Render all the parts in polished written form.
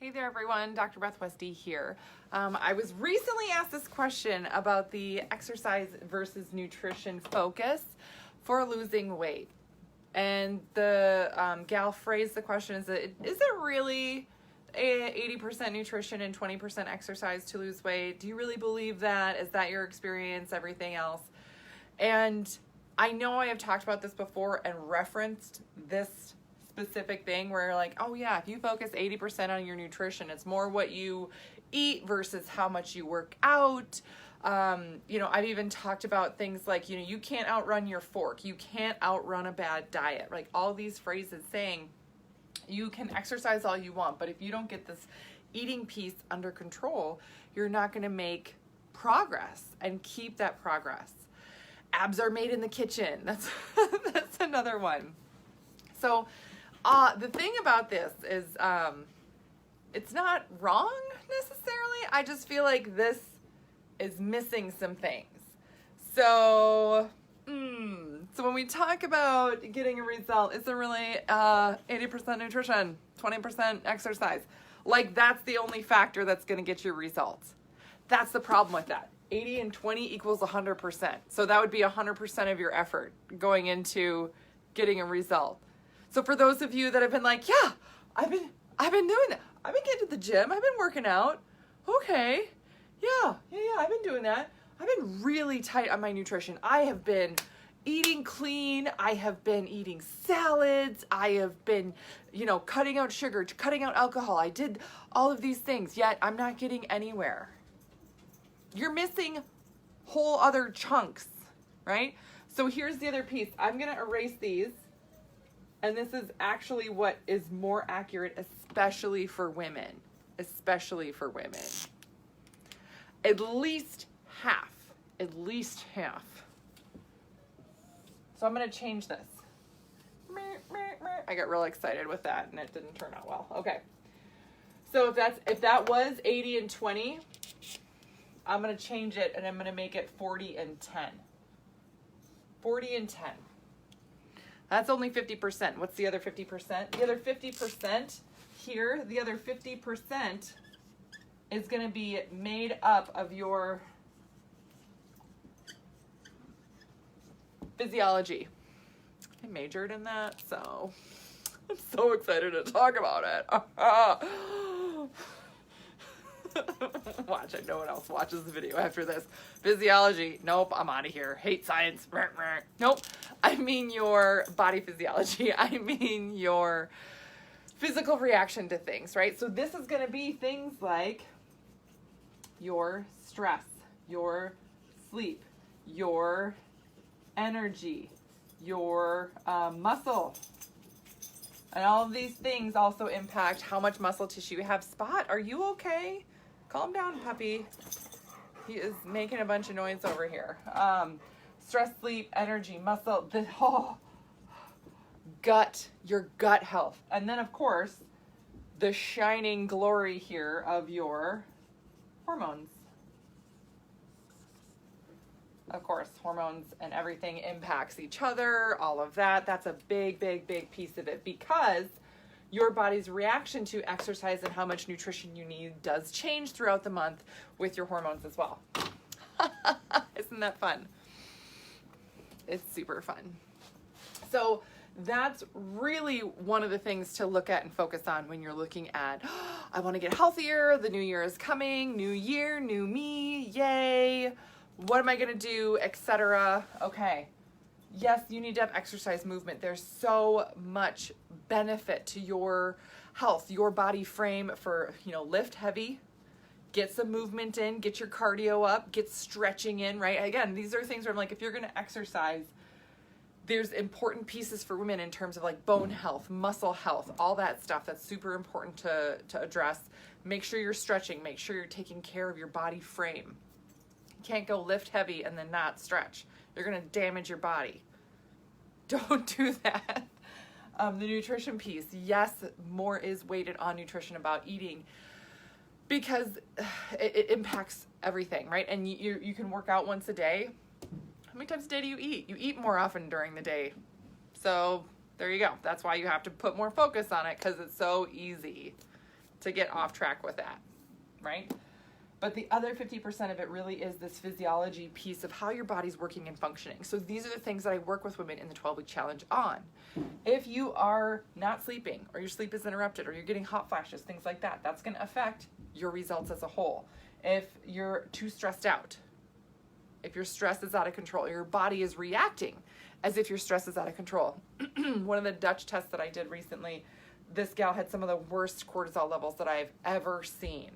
Hey there everyone, Dr. Beth Westy here. I was recently asked this question about the exercise versus nutrition focus for losing weight. And the gal phrased the question is it really 80% nutrition and 20% exercise to lose weight? Do you really believe that? Is that your experience, everything else? And I know I have talked about this before and referenced this specific thing where you're like, oh yeah, if you focus 80% on your nutrition, it's more what you eat versus how much you work out. I've even talked about things like, you can't outrun your fork. You can't outrun a bad diet. Like all these phrases saying you can exercise all you want, but if you don't get this eating piece under control, you're not going to make progress and keep that progress. Abs are made in the kitchen. That's another one. So the thing about this is it's not wrong necessarily. I just feel like this is missing some things. So when we talk about getting a result, is it really 80% nutrition, 20% exercise? Like that's the only factor that's going to get your results. That's the problem with that. 80 and 20 equals 100%. So that would be 100% of your effort going into getting a result. So for those of you that have been like, yeah, I've been doing that. I've been getting to the gym. I've been working out. Okay. Yeah, I've been doing that. I've been really tight on my nutrition. I have been eating clean. I have been eating salads. I have been, cutting out sugar, cutting out alcohol. I did all of these things, yet I'm not getting anywhere. You're missing whole other chunks, right? So here's the other piece. I'm going to erase these. And this is actually what is more accurate, especially for women. Especially for women. At least half. So I'm going to change this. I got real excited with that and it didn't turn out well. Okay. So if that was 80 and 20, I'm going to change it and I'm going to make it 40 and 10. 40 and 10. That's only 50%. What's the other 50%? The other 50% here, the other 50% is going to be made up of your physiology. I majored in that, so I'm so excited to talk about it. Watch it. No one else watches the video after this. Physiology. Nope, I'm out of here. Hate science. Nope. I mean your body physiology. I mean your physical reaction to things, right? So this is going to be things like your stress, your sleep, your energy, your muscle. And all of these things also impact how much muscle tissue you have. Spot, are you okay? Calm down, puppy. He is making a bunch of noise over here. Stress, sleep, energy, muscle, gut, your gut health. And then, of course, the shining glory here of your hormones. Of course, hormones and everything impacts each other, all of that. That's a big, big, big piece of it because your body's reaction to exercise and how much nutrition you need does change throughout the month with your hormones as well. Isn't that fun? It's super fun. So that's really one of the things to look at and focus on when you're looking at, I want to get healthier, the new year is coming, new year, new me, yay. What am I going to do, etc. Okay. Yes, you need to have exercise movement. There's so much benefit to your health, your body frame for, lift heavy, get some movement in, get your cardio up, get stretching in, right? Again, these are things where I'm like, if you're going to exercise, there's important pieces for women in terms of like bone health, muscle health, all that stuff that's super important to address. Make sure you're stretching. Make sure you're taking care of your body frame. You can't go lift heavy and then not stretch. You're going to damage your body. Don't do that. The nutrition piece. Yes, more is weighted on nutrition about eating because it impacts everything, right? And you can work out once a day. How many times a day do you eat? You eat more often during the day. So there you go. That's why you have to put more focus on it because it's so easy. to get off track with that, right? But the other 50% of it really is this physiology piece of how your body's working and functioning. So these are the things that I work with women in the 12-week challenge on. If you are not sleeping, or your sleep is interrupted, or you're getting hot flashes, things like that, that's going to affect your results as a whole. If you're too stressed out, if your stress is out of control, your body is reacting as if your stress is out of control. One of the Dutch tests that I did recently, this gal had some of the worst cortisol levels that I've ever seen.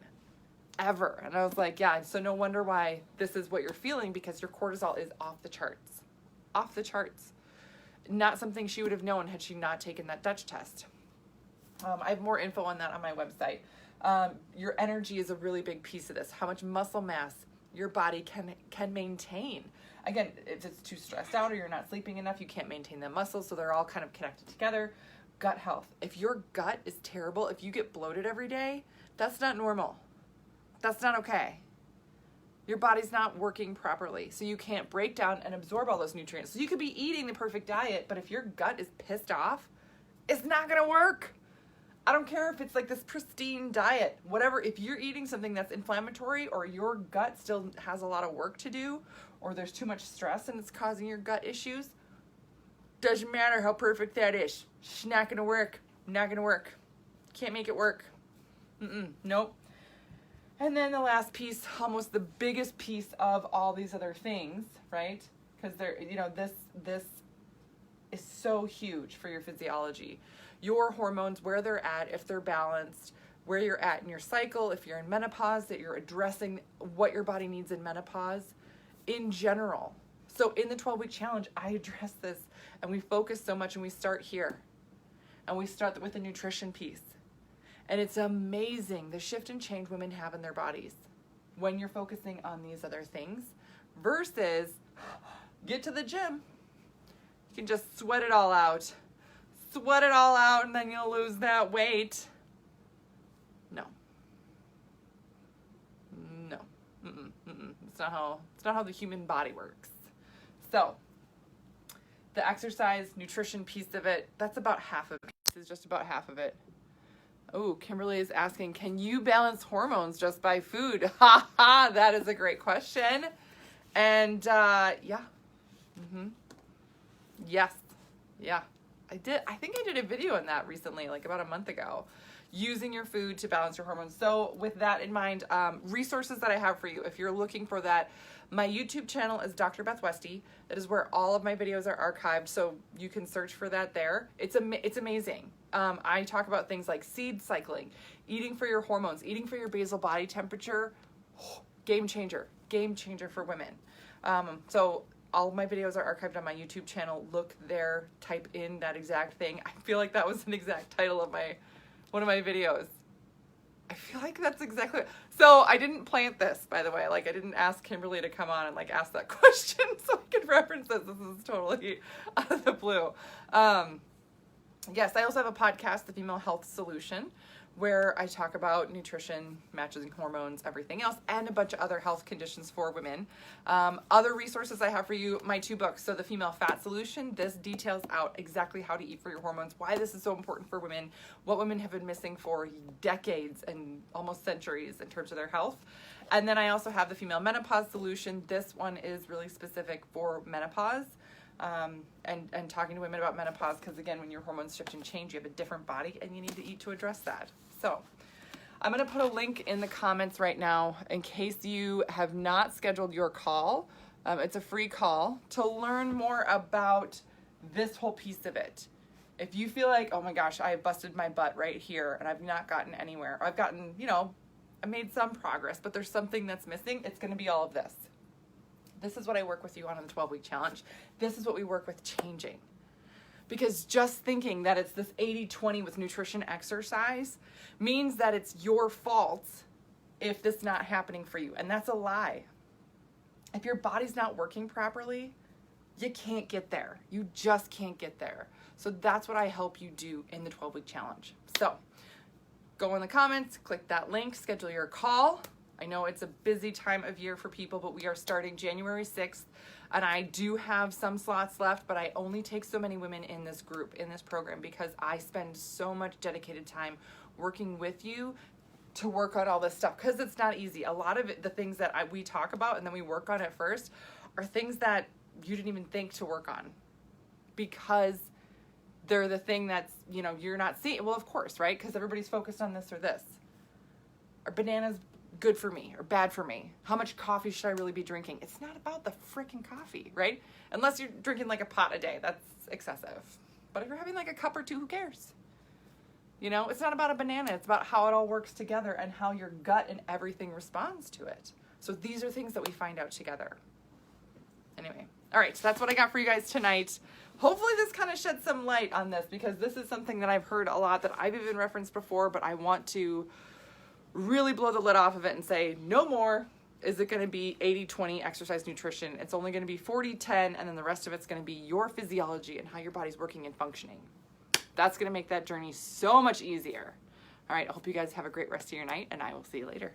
Ever. And I was like, yeah, so no wonder why this is what you're feeling, because your cortisol is off the charts. Off the charts. Not something she would have known had she not taken that Dutch test. I have more info on that on my website. Your energy is a really big piece of this. How much muscle mass your body can maintain. Again, if it's too stressed out or you're not sleeping enough, you can't maintain the muscles, so they're all kind of connected together. Gut health. If your gut is terrible, if you get bloated every day, that's not normal. That's not okay. Your body's not working properly, so you can't break down and absorb all those nutrients. So you could be eating the perfect diet, but if your gut is pissed off, it's not gonna work. I don't care if it's like this pristine diet, whatever. If you're eating something that's inflammatory, or your gut still has a lot of work to do, or there's too much stress and it's causing your gut issues, doesn't matter how perfect that is. It's not gonna work. Not gonna work. Can't make it work. Nope. And then the last piece, almost the biggest piece of all these other things, right? Because this is so huge for your physiology. Your hormones, where they're at, if they're balanced, where you're at in your cycle, if you're in menopause, that you're addressing what your body needs in menopause in general. So in the 12-week challenge, I address this, and we focus so much, and we start here. And we start with the nutrition piece. And it's amazing the shift and change women have in their bodies when you're focusing on these other things versus get to the gym. You can just sweat it all out. Sweat it all out, and then you'll lose that weight. No. It's not how the human body works. So the exercise, nutrition piece of it, that's about half of it. This is just about half of it. Oh, Kimberly is asking, can you balance hormones just by food? Ha ha, that is a great question. And yeah. Yes. Yeah. I think I did a video on that recently, like about a month ago, using your food to balance your hormones. So with that in mind, resources that I have for you, if you're looking for that, my YouTube channel is Dr. Beth Westie. That is where all of my videos are archived, so you can search for that there. It's amazing. I talk about things like seed cycling, eating for your hormones, eating for your basal body temperature. Game changer for women. So all of my videos are archived on my YouTube channel. Look there, type in that exact thing. I feel like that was an exact title of one of my videos. I feel like that's exactly. So I didn't plant this, by the way. Like, I didn't ask Kimberly to come on and like ask that question so I could reference this. This is totally out of the blue. Yes, I also have a podcast, The Female Health Solution, where I talk about nutrition, matching hormones, everything else, and a bunch of other health conditions for women. Other resources I have for you, my 2 books. So The Female Fat Solution, this details out exactly how to eat for your hormones, why this is so important for women, what women have been missing for decades and almost centuries in terms of their health. And then I also have The Female Menopause Solution. This one is really specific for menopause. And talking to women about menopause, because again, when your hormones shift and change, you have a different body and you need to eat to address that. So I'm going to put a link in the comments right now in case you have not scheduled your call. It's a free call to learn more about this whole piece of it. If you feel like, oh my gosh, I busted my butt right here and I've not gotten anywhere, or I've gotten, I made some progress, but there's something that's missing, it's going to be all of this. This is what I work with you on in the 12-week challenge. This is what we work with changing. Because just thinking that it's this 80-20 with nutrition exercise means that it's your fault if this is not happening for you. And that's a lie. If your body's not working properly, you can't get there. You just can't get there. So that's what I help you do in the 12-week challenge. So go in the comments, click that link, schedule your call. I know it's a busy time of year for people, but we are starting January 6th, and I do have some slots left, but I only take so many women in this group, in this program, because I spend so much dedicated time working with you to work on all this stuff, because it's not easy. A lot of it, the things that we talk about and then we work on at first, are things that you didn't even think to work on, because they're the thing that's, you know, you're not seeing. Well, of course, right? Because everybody's focused on this or this. Are bananas good for me or bad for me? How much coffee should I really be drinking? It's not about the freaking coffee, right? Unless you're drinking like a pot a day, that's excessive. But if you're having like a cup or two, who cares? You know, it's not about a banana. It's about how it all works together and how your gut and everything responds to it. So these are things that we find out together. Anyway, all right, so that's what I got for you guys tonight. Hopefully this kind of sheds some light on this, because this is something that I've heard a lot, that I've even referenced before, but I want to really blow the lid off of it and say, no more is it going to be 80-20 exercise nutrition. It's only going to be 40-10, and then the rest of it's going to be your physiology and how your body's working and functioning. That's going to make that journey so much easier. All right, I hope you guys have a great rest of your night, and I will see you later.